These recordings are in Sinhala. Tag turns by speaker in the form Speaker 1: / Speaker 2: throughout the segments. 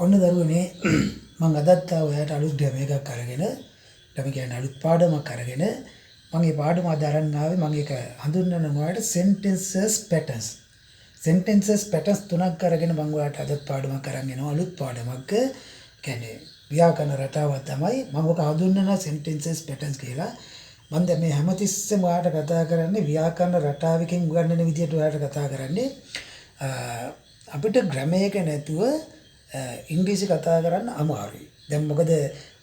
Speaker 1: ඔන්න දරුවනේ මම අදත් ඔයාලට අලුත් ඩෙමෝ එකක් අරගෙන ඩෙමෝ කියන්නේ අලුත් පාඩමක් අරගෙන මම මේ පාඩම අද අරන් ආවේ මම ඒක හඳුන්වන ඔයාලට sentences patterns තුනක් අරගෙන මම ඔයාලට අදත් පාඩමක් අරන් එනවා අලුත් පාඩමක් කියන්නේ ව්‍යාකරණ රටාවක් තමයි මම ඔක හඳුන්වන sentences patterns කියලා මම දැන් මේ හැමතිස්සෙම ඔයාලට කතා කරන්නේ ව්‍යාකරණ රටාවකින් උගන්වන විදියට ඔයාලට කතා කරන්නේ අපිට ග්‍රැමර් එක නැතුව ඉංග්‍රීසි කතා කරන්න අමාරුයි. දැන් මොකද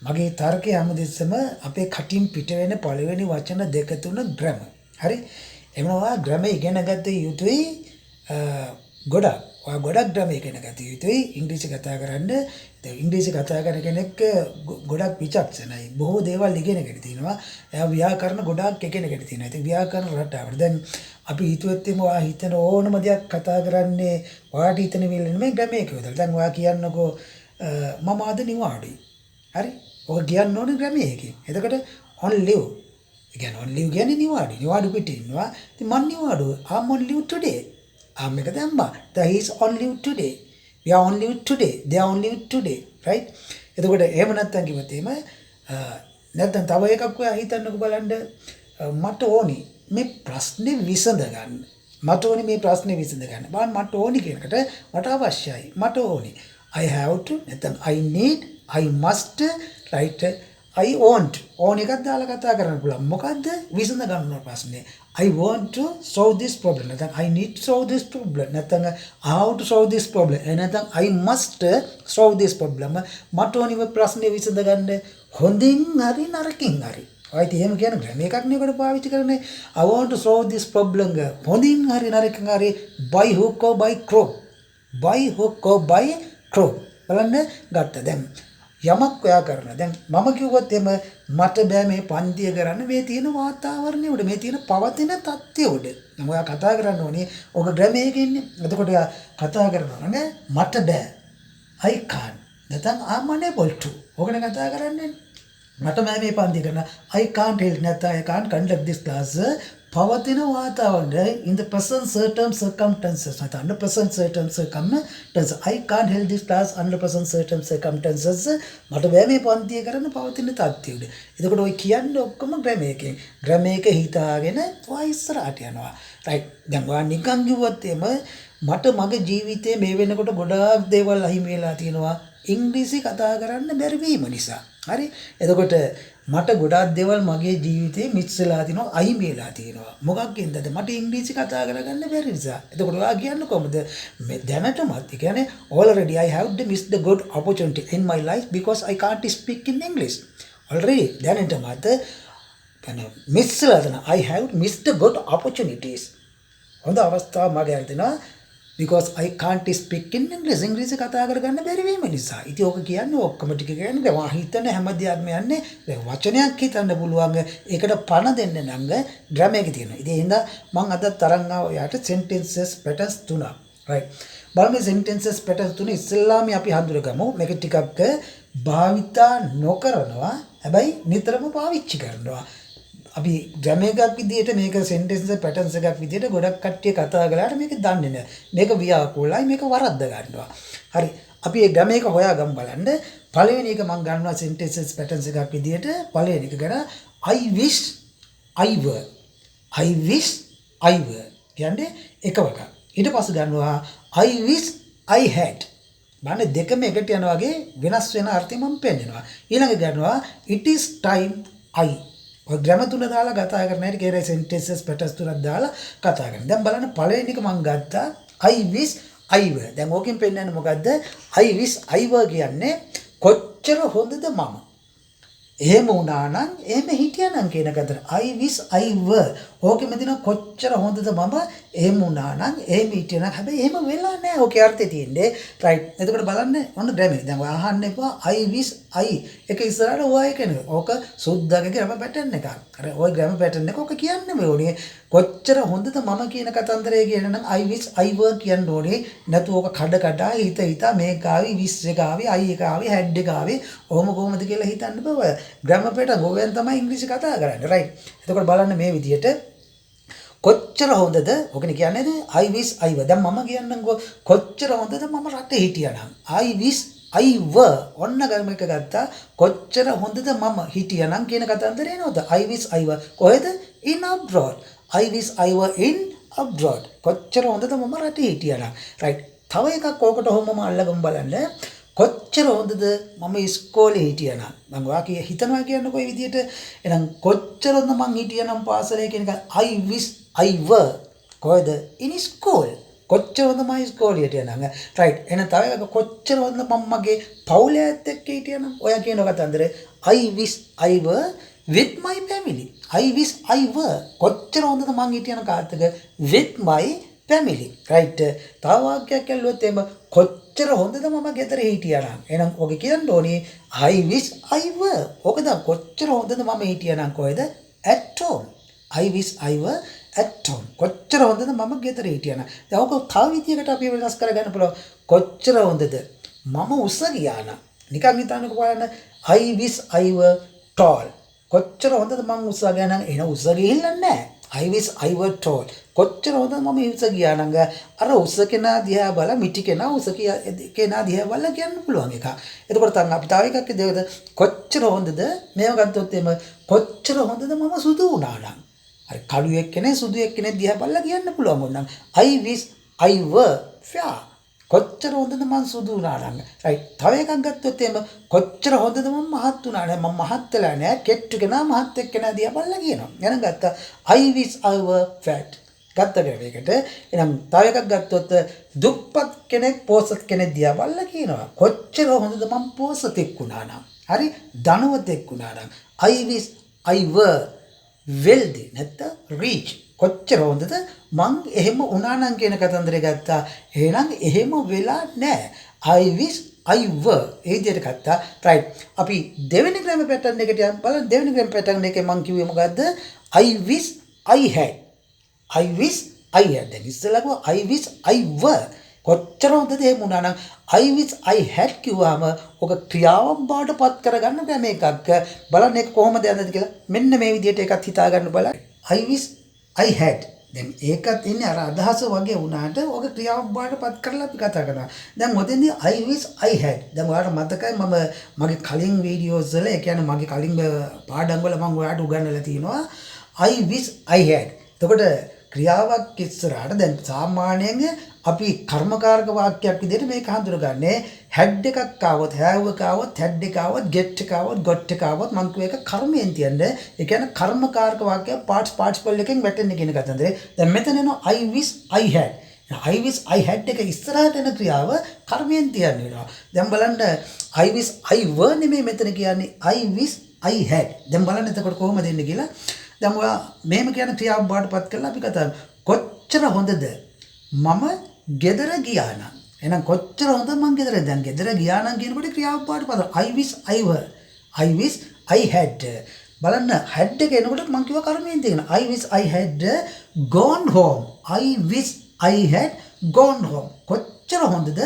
Speaker 1: මගේ තර්කය හැමදෙස්සම අපේ කටින් පිට වෙන පළවෙනි වචන දෙක තුන ග්‍රැමර්. හරි? එමුනවා ග්‍රැමර් ඉගෙන ගත්ත යුතුයි ගොඩක්. ඔයා ගොඩක් ග්‍රැමර් ඉගෙන ගත්ත යුතුයි ඉංග්‍රීසි කතා කරන්න. දැන් ඉංග්‍රීසි කතා කරන කෙනෙක් ගොඩක් විචක්ෂණයි. බොහෝ දේවල් ඉගෙනගෙන තිනවා. එයා ව්‍යාකරණ ගොඩක් ඉගෙනගෙන තිනවා. ඉතින් ව්‍යාකරණ රටාවට දැන් අපි හිතුවත් එමු ඔයා හිතන ඕනම දෙයක් කතා කරන්නේ ඔයාට හිතන විදිහට නෙමෙයි ග්‍රැමර් එක විතරයි. දැන් ඔයා කියන්නකෝ මම අද නිවාඩුයි. හරි? ඔක කියන්න ඕනේ ග්‍රැමර් එකකින්. එතකොට on leave. ඒ කියන්නේ on leave කියන්නේ නිවාඩුයි. නිවාඩු පිටින් ඉන්නවා. ඉතින් මම නිවාඩුව. I'm on leave today. I'm එක දැම්මා. He is on leave today. We are on leave today. They are on leave today. Right? එතකොට එහෙම නැත්තම් කිව්වොත් එහෙම නැත්තම් තව එකක් ඔයා හිතන්නකෝ බලන්න මට ඕනි මේ ප්‍රශ්නේ විසඳ ගන්න. මට ඕනි මේ ප්‍රශ්නේ විසඳ ගන්න. බලන්න මට ඕනි කියනකට මට අවශ්‍යයි. මට ඕනි. I have to නැත්නම් I need, I must, right? I want. ඕන එකක් දාලා කතා කරන්න පුළුවන්. මොකද්ද? විසඳ ගන්න ප්‍රශ්නේ. I want to solve this problem. නැත්නම් I need to solve this problem. නැත්නම් how to solve this problem. නැත්නම් I must solve this problem. මට ඕනි මේ ප්‍රශ්නේ විසඳ ගන්න හොඳින් හරි නරකින් හරි. ඔයත් එහෙම කියන ග්‍රැමර් එකක් නේ ඔකට පාවිච්චි කරන්නේ. I want to solve this problem. හොඳින් හරි නරකින් හරි by hook or by crook. By hook or by crook. බලන්න ගත්තා. දැන් යමක් ඔයා කරන. දැන් මම කිව්වොත් එම මට බෑ මේ පන්තිය කරන්න මේ තියෙන වාතාවරණය උඩ මේ තියෙන පවතින තත්ත්වය උඩ. දැන් ඔයා කතා කරන්න ඕනේ ඔක ග්‍රැමර් එකේ ඉන්නේ. එතකොට ඔයා කතා කරනවා නේ මට බෑ. I can't. නැත්නම් I'm unable to. ඔකනේ කතා කරන්නේ. මට මේ පන්ති කරන I can't help නැත්නම් I can't conduct this class පවතින වාතාවරණය in the present certain circumstances නැත්නම් under present certain circumstances I can't help this class under present certain circumstances මට මේ පන්තිය කරන්න පවතින තත්ත්වය උඩ. එතකොට ඔය කියන්නේ ඔක්කොම ග්‍රැමර් එකෙන්. ග්‍රැමර් එක හිතාගෙන ඔය ඉස්සරහට යනවා. right. දැන් ඔයා නිකන් කිව්වොත් එම මට මගේ ජීවිතේ මේ වෙනකොට ගොඩාක් දේවල් අහිමි වෙලා තියෙනවා. ඉංග්‍රීසි කතා කරන්න බැරි වීම නිසා. හරි? එතකොට මට ගොඩාක් දේවල් මගේ ජීවිතේ මිස් වෙලා තිනවා අහිමි වෙලා තියෙනවා. මොකක්ද මට ඉංග්‍රීසි කතා කරගන්න බැරි නිසා. එතකොට ඔයා කියන්නේ කොහොමද? මේ දැනටමත් ඒ කියන්නේ already I have missed the good opportunity in my life because I can't speak in English. already දැනටමත් මිස් වෙලා තියෙනවා. I have missed the good opportunities. හොඳ අවස්ථාවක් මගේ අර දෙනවා. because I can't speak in English. ඉංග්‍රීසි කතා කරගන්න බැරි වීම නිසා. ඉතින් ඕක කියන්නේ ඔක්කොම ටික කියන්නේ දැන් වා හිතන හැම දෙයක්ම යන්නේ දැන් වචනයක් හිතන්න පුළුවන්. ඒකට පණ දෙන්න නම් ග්‍රැමර් එක තියෙනවා. ඉතින් එහෙනම් මම අද තරංග ඔයාට sentences patterns තුනක්. right. බලමු sentences patterns තුන ඉස්සෙල්ලාම අපි හඳුනගමු. මේක ටිකක් භාවිතා නොකරනවා. හැබැයි නිතරම පාවිච්චි කරනවා. අපි ග්‍රැමර් එකක් විදිහට මේක sentences patterns එකක් විදිහට ගොඩක් කට්ටිය කතා කළාට මේක දන්නේ නැහැ. මේක ව්‍යාකූලයි මේක වරද්ද ගන්නවා. හරි. අපි මේ ග්‍රැමර් එක හොයාගමු බලන්න. පළවෙනි එක මම ගන්නවා sentences patterns එකක් විදිහට. පළවෙනි එක ගන්න I wish I were. I wish I were. කියන්නේ එක වක. ඊට පස්සේ ගන්නවා I wish I had. බලන්න දෙකම එකට යනවා වගේ වෙනස් වෙන අර්ථය මම පෙන්නනවා. ඊළඟ ගන්නවා it is time I ඔය ග්‍රැමර් තුන දාලා කතා කරන හැටි කේරේ sentences patterns තුනක් දාලා කතා කරනවා. දැන් බලන්න පළවෙනි එක මම ගත්තා I wish I were. දැන් ඕකෙන් පෙන්නන්නේ මොකද්ද? I wish I were කියන්නේ කොච්චර හොඳද මම. එහෙම වුණා නම් එහෙම හිටියානම් කියන කතර I wish I were. ඕකෙම දින කොච්චර හොඳද මම එහෙම වුණා නම් එහෙම හිටියනම් හැබැයි එහෙම වෙලා නැහැ. ඕකේ අර්ථය තියෙන්නේ. right. එතකොට බලන්න ඔන්න ග්‍රැමර්. දැන් ඔය අහන්න එපා I wish I එක ඉස්සරහට ඔය එකනේ. ඕක සුද්ධගේ ග්‍රැමර් පැටර්න් එකක්. අර ඔය ග්‍රැමර් පැටර්න් එක ඕක කියන්න ඕනේ. කොච්චර හොඳද මම කියන කතන්දරය කියන නම් I wish I were කියන්න ඕනේ. නැතු ඕක කඩ කඩා හිත මේක ආවි wish එක ආවි I එක ආවි had එක ආවි. ඔහොම කොහොමද කියලා හිතන්න බෑ. ග්‍රැමර් පැටර්න් ඕවෙන් තමයි ඉංග්‍රීසි කතා කරන්නේ. right. එතකොට බලන්න මේ විදිහට කොච්චර හොඳද ඔකනේ කියන්නේ I wish I were. දැන් මම කියන්නම්කෝ කොච්චර හොඳද මම රටේ හිටියානම් I wish I were ඔන්න මේක ගත්තා කොච්චර හොඳද මම හිටියනම් කියන කතන්දරේ එනවද I wish I were කොහෙද in abroad I wish I were in abroad කොච්චර හොඳද මම රටේ හිටියනම් right තව එකක් ඕකට ඔහොමම අල්ලගමු බලන්න කොච්චර හොඳද මම ඉස්කෝලේ හිටියනම් මම වාකිය හිතනවා කියන්නේ කොයි විදියට එහෙනම් කොච්චර හොඳ මං හිටියනම් පාසලේ කියන එක I wish I were කොහෙද in school කොච්චර හොඳ මම ඉස්කෝලේ හිටියනම් right එහෙනම් තව එකක් කොච්චර හොඳ මම මගේ පවුලේත් එක්ක හිටියනම් ඔයා කියන කතන්දරේ I wish I were with my family I wish I were කොච්චර හොඳද මං හිටියනම් කාත් එක්ක with my family right තව වාක්‍යයක් ඇල්ලුවොත් එම කොච්චර හොඳද මම ගෙදර හිටියානම් එහෙනම් ඔගේ කියන්න ඕනේ I wish I were ඔකද කොච්චර හොඳද මම හිටියානම් කොහෙද at home I wish I were at home කොච්චර හොඳද මම ගෙදර හිටියානම් දැන් ඔක තව විදියකට අපි වෙනස් කරගන්න පුළුවන් කොච්චර හොඳද මම උස ගියානම් නිකන් හිතන්නකෝ බලන්න I wish I were tall කොච්චර හොඳද මම උස ගියා නම් එහෙනම් උස ගිහිල්ලා නැහැ I wish I were tall කොච්චර හොඳද මම උස ගියා නම් අර උස කෙනා දිහා බලලා මිටි කෙනා උස කෙනා දිහා බලලා කියන්න පුළුවන් එක. එතකොට තමයි අපි තව එකක් දෙවද කොච්චර හොඳද මේව ගත්තොත් එම කොච්චර හොඳද මම සුදු වුණා නම්. අර කළු එක්කනේ සුදු එක්කනේ දිහා බලලා කියන්න පුළුවන් මොන්නම් I wish I were fair කොච්චර හොඳද මම සුදු වුණා නම්. right තව එකක් ගත්තොත් එම කොච්චර හොඳද මම මහත් වුණා නෑ මම මහත් වෙලා නෑ කෙට්ටු කෙනා මහත් එක්කෙනා දිහා බලලා කියනවා. එහෙනම් ගත්තා I wish I were fat ගත්ත මේකට එහෙනම් තව එකක් ගත්තොත් දුප්පත් කෙනෙක් පොසත් කෙනෙක් දිහා බලලා කියනවා කොච්චර හොඳද මම පොසතෙක් වුණා නම් හරි ධනවතෙක් වුණා නම් I wish I were wealthy නැත්නම් rich කොච්චර හොඳද මං එහෙම වුණා නම් කියන කතන්දරේ ගත්තා එහෙනම් එහෙම වෙලා නැහැ I wish I were ඒ විදිහට ගත්තා right අපි දෙවෙනි ග්‍රෑම පැටර්න් එකට යන්න බලන්න දෙවෙනි ග්‍රෑම පැටර්න් එකේ මං කිව්වේ මොකද්ද I wish I had I wish I had දැන් ඉස්සෙල්ලා I wish I were කොච්චර හොඳද එහෙම වුණා නම් I wish I had කිව්වම ඔක ක්‍රියාවක් බවට පත් කරගන්න බෑ මේකක් බලන්න ඒක කොහොමද යන්නද කියලා මෙන්න මේ විදිහට එකක් හිතා ගන්න බලන්න I wish I had දැන් ඒකත් ඉන්නේ අර අදහස වගේ වුණාට ඔක ක්‍රියාවක් බවට පත් කරලා අපි කතා කරනවා දැන් මොතෙන්දී I wish I had දැන් ඔයාලට මතකයි මම මගේ කලින් වීඩියෝස් වල ඒ කියන්නේ මගේ කලින් පාඩම් වල මම ඔයාලට උගන්වලා තියෙනවා I wish I had එතකොට ක්‍රියාවක් ඉස්සරහට දැන් සාමාන්‍යයෙන් අපි කර්මකාරක වාක්‍යයක් විදිහට මේක හඳුනගන්නේ had එකක් ආවොත් have එකක් ආවොත් had එකක් ආවොත් get එකක් ආවොත් got එකක් ආවොත් මම කියව එක කර්මයෙන් තියන්නේ ඒ කියන්නේ කර්මකාරක වාක්‍ය parts participle එකෙන් වැටෙන්නේ කියන කතන්දරේ දැන් මෙතන එනවා I wish I had I wish I had එක ඉස්සරහට එන ක්‍රියාව කර්මයෙන් තියන්නේ වෙනවා දැන් බලන්න I wish I were නෙමෙයි මෙතන කියන්නේ I wish I had දැන් බලන්න එතකොට කොහොමද එන්නේ කියලා දැන් ඔයා මෙහෙම කියන ක්‍රියාව බාටපත් කරලා අපි කතා කොච්චර හොඳද මම ගෙදර ගියා නම් එහෙනම් කොච්චර හොඳද මං ගෙදර දැන් ගෙදර ගියා නම් කියනකොට ක්‍රියාව බාටපත් I wish I were I wish I had බලන්න had එක එනකොට මං කිව්වා කර්මයෙන් තියෙන I wish I had gone home I wish I had gone home කොච්චර හොඳද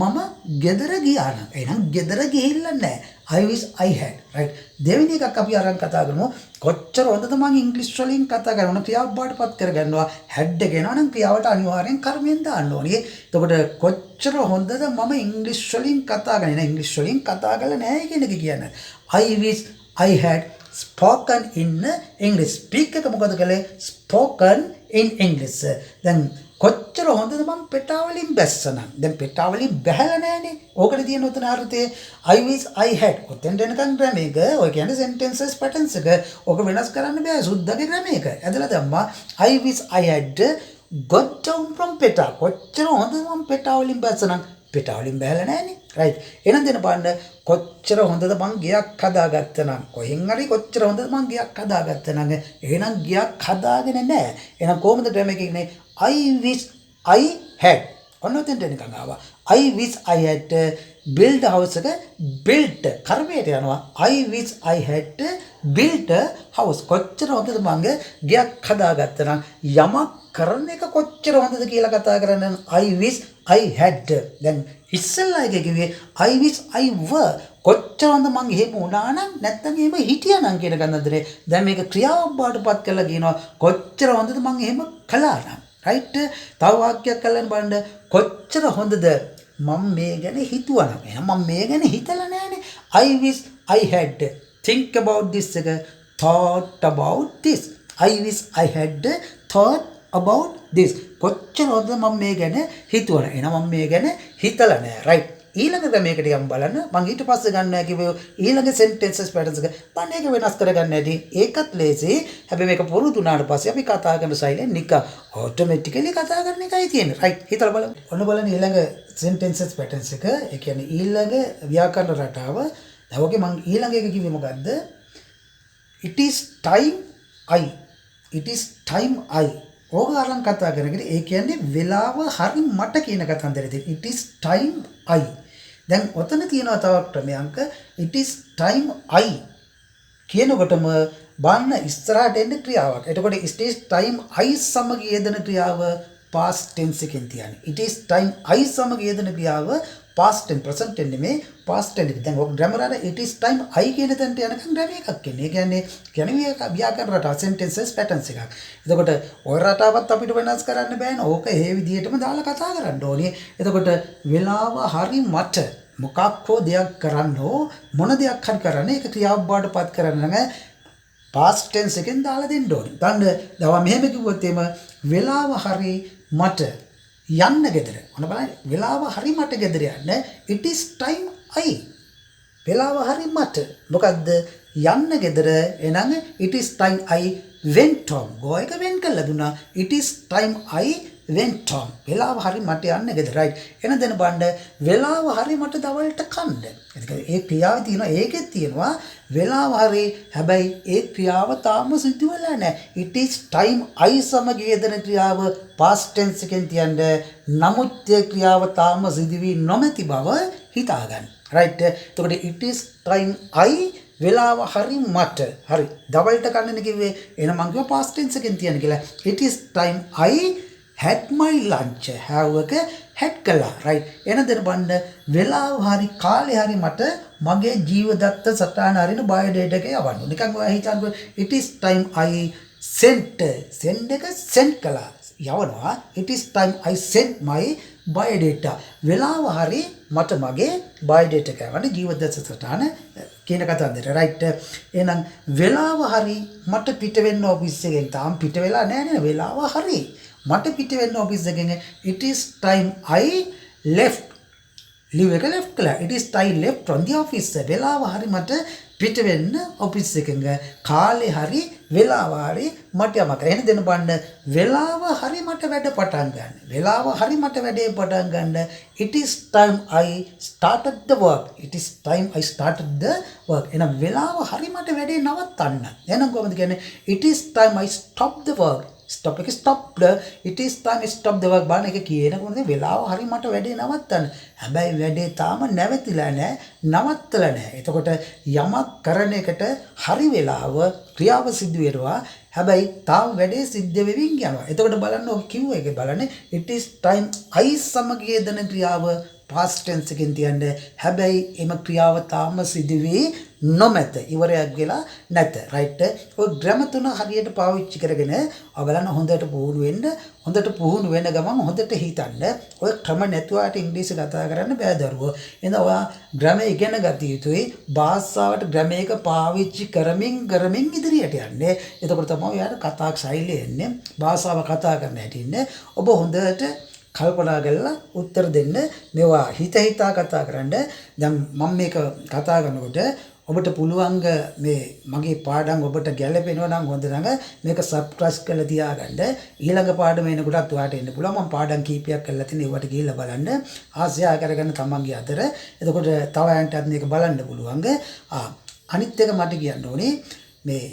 Speaker 1: මම ගෙදර ගියා නම් එහෙනම් ගෙදර ගිහිල්ලා නැහැ I wish I had right දෙවෙනි එකක් අපි අරන් කතා කරමු කොච්චර හොඳද මම ඉංග්‍රීසි වලින් කතා කරනවා ක්‍රියාව බාටපත් කරගන්නවා had එක එනවා නම් ක්‍රියාවට අනිවාර්යෙන් කර්මයෙන් දාන්න ඕනේ එතකොට කොච්චර හොඳද මම ඉංග්‍රීසි වලින් කතා කරන්නේ නෑ ඉංග්‍රීසි වලින් කතා කරලා නැහැ කියන එක කියන්නේ I wish I had spoken in English speak එක මොකද කළේ spoken in English දැන් කොච්චර හොඳද මම පෙට්ටාවලින් බැස්සනම් දැන් පෙට්ටාවලින් බැහැලා නැහනේ ඕකට තියෙන උතන අර්ථය I wish I had ඔතෙන් දෙනකන් ග්‍රැමේක ඔය කියන්නේ sentences patterns එක ඕක වෙනස් කරන්න බෑ සුද්ධගේ ග්‍රැමේක ඇදලා දැම්මා I wish I had got down from පෙට්ටා කොච්චර හොඳද මම පෙට්ටාවලින් බැස්සනම් පෙට්ටාවලින් බැහැලා නැහනේ right එහෙනම් දෙන බලන්න කොච්චර හොඳද මං ගියක් හදාගත්තා නම් කොහෙන් හරි කොච්චර හොඳද මං ගියක් හදාගත්තා නම් එහෙනම් ගියක් හදාගෙන නැහැ එහෙනම් කොහොමද ග්‍රැමේක ඉන්නේ I wish I had ඔන්න ඔතෙන් දෙනකන් ආවා I wish I had build house එක built කර්මයට යනවා I wish I had built a house කොච්චර හොඳද මං ගියක් හදාගත්තා නම් යමක් කරන එක කොච්චර හොඳද කියලා කතා කරන්න I wish I had දැන් ඉස්සෙල්ලා එක කිව්වේ I wish I were කොච්චර හොඳ මං එහෙම වුණා නම් නැත්නම් එහෙම හිටියා නම් කියන ගන්නදරේ දැන් මේක ක්‍රියාවක් බාටපත් කරලා කියනවා කොච්චර හොඳද මං එහෙම කළා නම් right තව වාක්‍යයක් කරලා බලන්න කොච්චර හොඳද මම මේ ගැන හිතුවා නම් එහෙනම් මම මේ ගැන හිතලා නැහැනේ. I wish I had think about this එක thought about this. I wish I had thought about this. කොච්චර හොඳ මම මේ ගැන හිතුවා. එහෙනම් මම මේ ගැන හිතලා නැහැ. right. ඊළඟට මේකට යම් බලන්න මම ඊට පස්සේ ගන්නවා කිව්වේ ඊළඟ sentences patterns එක මම ඒක වෙනස් කරගන්න ඇති ඒකත් ලේසි හැබැයි මේක පුරුදු වුණාට පස්සේ අපි කතා කරන සයිලෙන් නිකන් automatically කතා කරන එකයි තියෙන්නේ right හිතලා බලන්න ඔන්න බලන්න ඊළඟ sentences patterns එක ඒ කියන්නේ ඊළඟ ව්‍යාකරණ රටාව දැන් ඔගේ මම ඊළඟ එක කිව්වේ මොකද්ද it is time I ඕක අරන් කතා කරගෙන ඒ කියන්නේ වෙලාව හරි මට කියන කතන්දරේ තියෙන it is time I දැන් ඔතන තියෙනවා තව ක්‍රමයක it is time I කියනකොටම බාන්න ඉස්සරහට එන්න ක්‍රියාවක්. එතකොට it is time I සමග යෙදෙන ක්‍රියාව past tense එකෙන් තියන්නේ. it is time I සමග යෙදෙන ක්‍රියාව past tense present tense නෙමෙයි past tense. දැන් ඔක grammar අර it is time I කියන තැනට යනකම් grammar එකක් එන්නේ. ඒ කියන්නේ ව්‍යාකරණ රටාව sentences patterns එකක්. එතකොට ඔය රටාවත් අපිට වෙනස් කරන්න බෑනේ. ඕක ඒ විදිහටම දාලා කතා කරන්න ඕනේ. එතකොට වෙලාව හරි මට මොකක් හෝ දෙයක් කරන්න මොන දෙයක් හරි කරන්න ඒක ක්‍රියාවක් බවට පත් කරන්න නම් past tense එකෙන් දාලා දෙන්න ඕනේ. ගන්න දව මෙහෙම කිව්වොත් එම වෙලාව හරි මට යන්න ගෙදර. ඔන්න බලන්න වෙලාව හරි මට ගෙදර යන්න it is time I. වෙලාව හරි මට මොකද්ද යන්න ගෙදර එහෙනම් it is time I went home. go එක වෙන් කළා දුනා it is time I went home. වෙලාව හරි මට යන්න ගෙදර right. එහෙනම් දැන් බලන්න වෙලාව හරි මට දවල්ට කන්න. ඒ ක්‍රියාව තියෙනවා ඒකෙත් තියෙනවා වෙලාව හරි හැබැයි ඒ ක්‍රියාව තාම සිදු වෙලා නැහැ. it is time I සමග යෙදෙන ක්‍රියාව past tense එකෙන් තියන්නේ නමුත් ඒ ක්‍රියාව තාම සිදු වී නොමැති බව හිතා ගන්න. right. එතකොට it is time I වෙලාව හරි මට හරි දවල්ට කන්නනේ කිව්වේ. එහෙනම් මම කිව්වා past tense එකෙන් තියන්න කියලා. it is time I had my lunch. have එක had කළා right. එහෙනම් දැන් බලන්න වෙලාව හරි කාලේ හරි මට මගේ ජීවදත්ත සටහන හරින බයෝඩේටා එක යවන්න. නිකන් ඔයා හිතන්න it is time I sent එක send කළා යවනවා. it is time I sent my biodata. වෙලාව හරි මට මගේ biodata එක යවන්න ජීවදත්ත සටහන කියන කතන්දර right. එහෙනම් වෙලාව හරි මට පිට වෙන්න ඔෆිස් එකෙන් තාම පිට වෙලා නැහැ නේද වෙලාව හරි මට පිට වෙන්න ඔෆිස් එකෙන් it is time I left leave එක left කළා. it is time left from the office. වෙලාව හරි මට පිට වෙන්න ඔෆිස් එකෙන් කාලේ හරි වෙලාව හරි මට යමක්. එහෙනම් දෙන්න බලන්න වෙලාව හරි මට වැඩ පටන් ගන්න. වෙලාව හරි මට වැඩේ පටන් ගන්න. it is time I started the work. it is time I started the work. එහෙනම් වෙලාව හරි මට වැඩේ නවත්තන්න. එහෙනම් කොහොමද කියන්නේ it is time I stopped the work. stop එක stopped. it is time I stopped the work. බලන්න එක කියනකොටද වෙලාව හරි මට වැඩේ නවත්තන්න. හැබැයි වැඩේ තාම නැවතිලා නැහැ නවත්තලා නැහැ. එතකොට යමක් කරන එකට හරි වෙලාව ක්‍රියාව සිදු වෙනවා. හැබැයි තාම වැඩේ සිද්ධ වෙමින් යනවා. එතකොට බලන්න ඔක කිව්ව එක බලන්න it is time I සමග යෙදෙන ක්‍රියාව past tense එකෙන් තියන්නේ. හැබැයි එම ක්‍රියාව තාම සිදු වී නොමැත. ඉවරයක් වෙලා නැත. right. ඔය ග්‍රැමර් තුන හරියට පාවිච්චි කරගෙන ඔයගලන් හොඳට පුහුණු වෙන ගමන් හොඳට හිතන්න. ඔය ක්‍රම නැතුවට ඉංග්‍රීසි කතා කරන්න බෑ දරුවෝ. එහෙනම් ඔයා ග්‍රැමර් ඉගෙන ගත යුතුයි. භාෂාවට ග්‍රැමර් එක පාවිච්චි කරමින් ඉදිරියට යන්නේ. එතකොට තමයි ඔයාට කතා ශෛලිය එන්නේ. භාෂාව කතා කරන්න හැටින්නේ. ඔබ හොඳට කල්පනා කරලා උත්තර දෙන්න. මේවා හිතා කතා කරන්න. දැන් මම මේක කතා කරනකොට ඔබට පුළුවන් මේ මගේ පාඩම් ඔබට ගැලපෙනවා නම් හොඳ නම් මේක සබ්ස්ක්‍රයිබ් කරලා තියාගන්න. ඊළඟ පාඩම එනකොටත් ඔයාලට එන්න පුළුවන්. මම පාඩම් කීපයක් කරලා තියෙන ඒවට ගිහිල්ලා බලන්න. ආසයා කරගෙන තමන්ගේ අතර. එතකොට තව අයන්ටත් මේක බලන්න පුළුවන්. අනිත් එක මට කියන්න ඕනේ මේ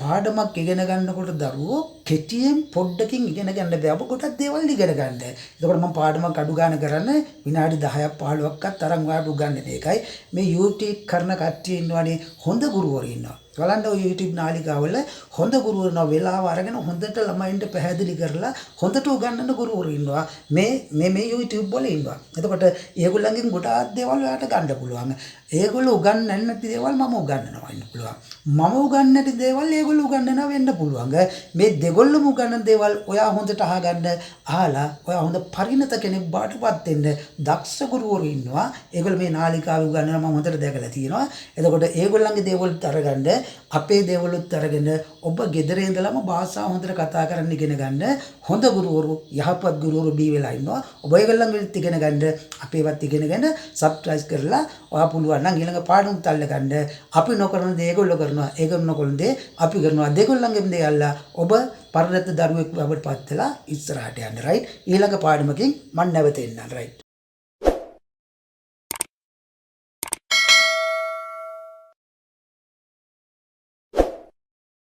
Speaker 1: පාඩමක් ඉගෙන ගන්නකොට දරුවෝ කෙටියෙන් පොඩ්ඩකින් ඉගෙන ගන්න බෑ. ඔබ කොටක් දේවල් ඉගෙන ගන්න. එතකොට මම පාඩමක් අඩු ගන්න කරන්න විනාඩි 10ක් 15ක්වත් තරම් ඔයාලට උගන්වන්නේ මේකයි. මේ YouTube කරන කට්ටිය ඉන්නවනේ හොඳ ගුරුවරු ඉන්නවා. බලන්න ඔය YouTube නාලිකාවල හොඳ ගුරුවරු ඉන්නවා. වෙලාව අරගෙන හොඳට ළමයින්ට පැහැදිලි කරලා හොඳට උගන්වන ගුරුවරු ඉන්නවා. මේ YouTube වල ඉන්නවා. එතකොට ඒගොල්ලන්ගෙන් ගොඩාක් දේවල් ඔයාලට ගන්න පුළුවන්. ඒගොල්ලෝ උගන්වන්නේ නැති දේවල් මම උගන්වනවා වෙන්න පුළුවන්. මම උගන්වන්නේ නැති දේවල් ඒගොල්ලෝ උගන්වනවා වෙන්න පුළුවන්. මේ ඒගොල්ලොම උගන්වන දේවල් ඔයා හොඳට අහගන්න අහලා ඔයා හොඳ පරිණත කෙනෙක් බාටපත් වෙන්න දක්ෂ ගුරුවරු ඉන්නවා. ඒගොල්ලෝ මේ නාලිකාව උගන්වනවා මම හොඳට දැකලා තියෙනවා. එතකොට ඒගොල්ලන්ගේ දේවල්ත් අරගන්න අපේ දේවලුත් අරගෙන ඔබ ගෙදර ඉඳලම භාෂාව හොඳට කතා කරන්න ඉගෙන ගන්න හොඳ ගුරුවරු යහපත් ගුරුවරු බී වෙලා ඉන්නවා. ඔබ ඒගොල්ලන්ගෙත් ඉගෙන ගන්න අපේවත් ඉගෙනගෙන සබ්ස්ක්‍රයිබ් කරලා ඔයා පුළුවන් නම් ඊළඟ පාඩුත් අල්ල ගන්න. අපි නොකරන දේ ඒගොල්ලෝ කරනවා. ඒගොල්ලෝ නොකරන දේ අපි කරනවා. දෙගොල්ලන්ගෙන් දේ අල්ලා ඔබ පරිණත දරුවෙක් බවට පත් වෙලා ඉස්සරහට යන්න. රයිට්. ඊළඟ පාඩමකින් මම නැවත එන්නම්. රයිට්.